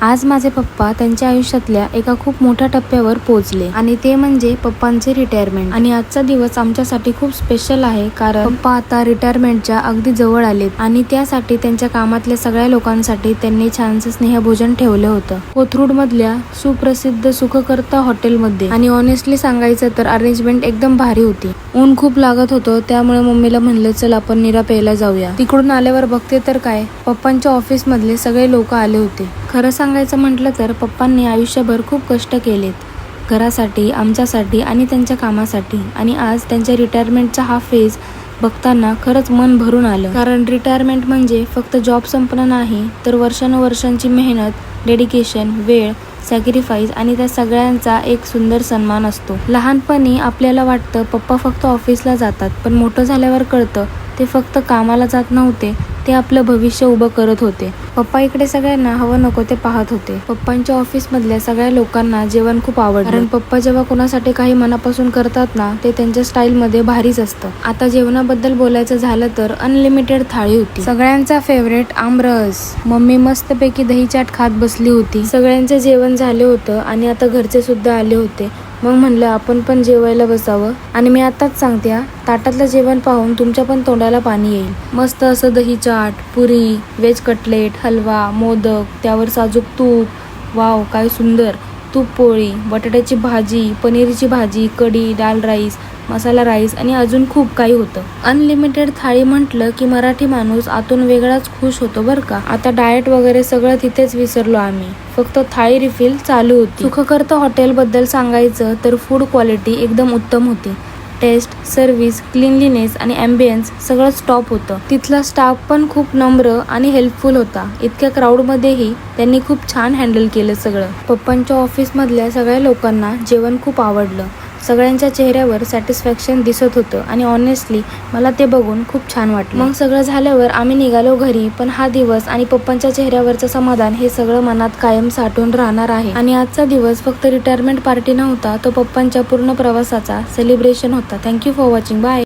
आज माझे पप्पा त्यांच्या आयुष्यातल्या एका खूप मोठ्या टप्प्यावर पोहोचले आणि ते म्हणजे पप्पांचे रिटायरमेंट. आणि आजचा दिवस आमच्यासाठी खूप स्पेशल आहे, कारण पप्पा आता रिटायरमेंटच्या अगदी जवळ आलेत आणि त्यासाठी त्यांच्या कामातल्या सगळ्या लोकांसाठी त्यांनी छानसं स्नेहभोजन ठेवलं होतं कोथरूड मधल्या सुप्रसिद्ध सुखकर्ता हॉटेलमध्ये. आणि ऑनेस्टली सांगायचं तर अरेंजमेंट एकदम भारी होती. ऊन खूप लागत होतं, त्यामुळे मम्मीला म्हणलं चल आपण निरा प्यायला जाऊया. तिकडून आल्यावर बघते तर काय, पप्पांच्या ऑफिस मधले सगळे लोक आले होते. खरं सांगायचं म्हटलं तर पप्पांनी आयुष्यभर खूप कष्ट केलेत घरासाठी, आमच्यासाठी आणि त्यांच्या कामासाठी. आणि आज त्यांच्या रिटायरमेंटचा हा फेज बघताना खरंच मन भरून आलं. कारण रिटायरमेंट म्हणजे फक्त जॉब संपणं नाही, तर वर्षानुवर्षांची मेहनत, डेडिकेशन, वेळ, सॅक्रिफाईस आणि त्या सगळ्यांचा एक सुंदर सन्मान असतो. लहानपणी आपल्याला वाटतं पप्पा फक्त ऑफिसला जातात, पण मोठं झाल्यावर कळतं ते फक्त कामाला जात नव्हते, ते आपलं भविष्य उभं करत होते. पप्पा इकडे सगळ्यांना हवं नको ते पाहत होते. पप्पांच्या ऑफिस मधल्या सगळ्या लोकांना जेवण खूप आवडलं, कारण पप्पा जेव्हा कोणासाठी काही मनापासून करतात ना, ते त्यांच्या स्टाईल मध्ये भारीच असतं. आता जेवणाबद्दल बोलायचं झालं तर अनलिमिटेड थाळी होती. सगळ्यांचा फेवरेट आमरस. मम्मी मस्तपैकी दही चाट खात बसली होती. सगळ्यांचे जेवण झाले होतं आणि आता घरचे सुद्धा आले होते. मग म्हणलं आपण पण जेवायला बसावं. आणि मी आताच सांगते, ताटातलं जेवण पाहून तुमच्या पण तोंडाला पाणी येईल. मस्त असं दही चाट, पुरी, व्हेज कटलेट, हलवा, मोदक, त्यावर साजूक तूप. वाव काय सुंदर. तूप पोळी, बटाट्याची भाजी, पनीरची भाजी, कढी, दाल राईस, मसाला राईस आणि अजून खूप काही होतं. अनलिमिटेड थाळी म्हटलं की मराठी माणूस आतून वेगळाच खुश होतो बरं का. आता डाएट वगैरे सगळं तिथेच विसरलो आम्ही, फक्त थाळी रिफिल चालू होती. सुखकर्ता हॉटेल बद्दल सांगायचं तर फूड क्वालिटी एकदम उत्तम होती. टेस्ट, सर्व्हिस, क्लीनलीनेस आणि ॲम्बियन्स सगळंच टॉप होतं. तिथला स्टाफ पण खूप नम्र आणि हेल्पफुल होता. इतक्या क्राऊडमध्येही त्यांनी खूप छान हँडल केलं सगळं. पप्पांच्या ऑफिसमधल्या सगळ्या लोकांना जेवण खूप आवडलं. सगळ्यांच्या चेहऱ्यावर सॅटिस्फॅक्शन दिसत होतं आणि ऑनेस्टली मला ते बघून खूप छान वाटलं. मग सगळं झाल्यावर आम्ही निघालो घरी, पण हा दिवस आणि पप्पांच्या चेहऱ्यावरचं समाधान हे सगळं मनात कायम साठून राहणार आहे. आणि आजचा दिवस फक्त रिटायरमेंट पार्टी नव्हता, तो पप्पांच्या पूर्ण प्रवासाचा सेलिब्रेशन होता. Thank you for watching. बाय.